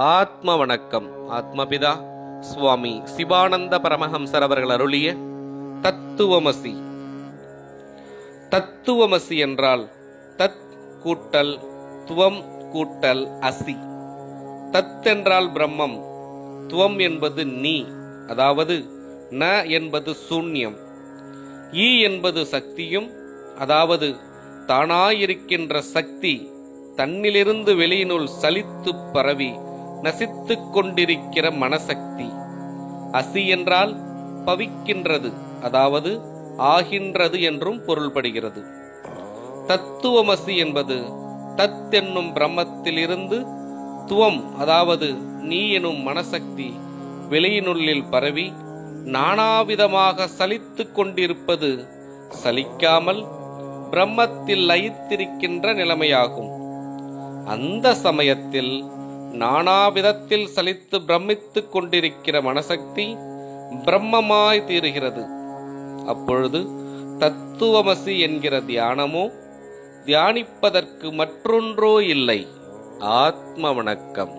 ஆத்ம வணக்கம். ஆத்மபிதா சுவாமி சிவானந்த பரமஹம்சர் அவர்கள் அருளிய தத்துவமசி. தத்துவமசி என்றால் தத் கூட்டல் துவம் கூட்டல் அசி. தத் என்றால் பிரம்மம், துவம் என்பது நீ, அதாவது ந என்பது சூன்யம், ஈ என்பது சக்தியும், அதாவது தானாயிருக்கின்ற சக்தி தன்னிலிருந்து வெளியினுள் சலித்து பரவி நசித்துக் கொண்டிருக்கிற மனசக்தி. அசி என்றால் பவிக்கின்றது, அதாவது ஆகின்றது என்றும் பொருள்படுகிறது. தத்துவமசி என்பது தத் என்னும் பிரம்மத்திலிருந்து துவம், அதாவது நீ எனும் மனசக்தி வெளியினுள்ளில் பரவி நானாவிதமாக சலித்துக் கொண்டிருப்பது சலிக்காமல் பிரம்மத்தில் லயித்திருக்கின்ற நிலைமையாகும். அந்த சமயத்தில் நானாவிதத்தில் சலித்து பிரமித்துக் கொண்டிருக்கிற மனசக்தி பிரம்மமாய் தீருகிறது. அப்பொழுது தத்துவமசி என்கிற தியானமோ தியானிப்பதற்கு மற்றொன்றோ இல்லை. ஆத்ம வணக்கம்.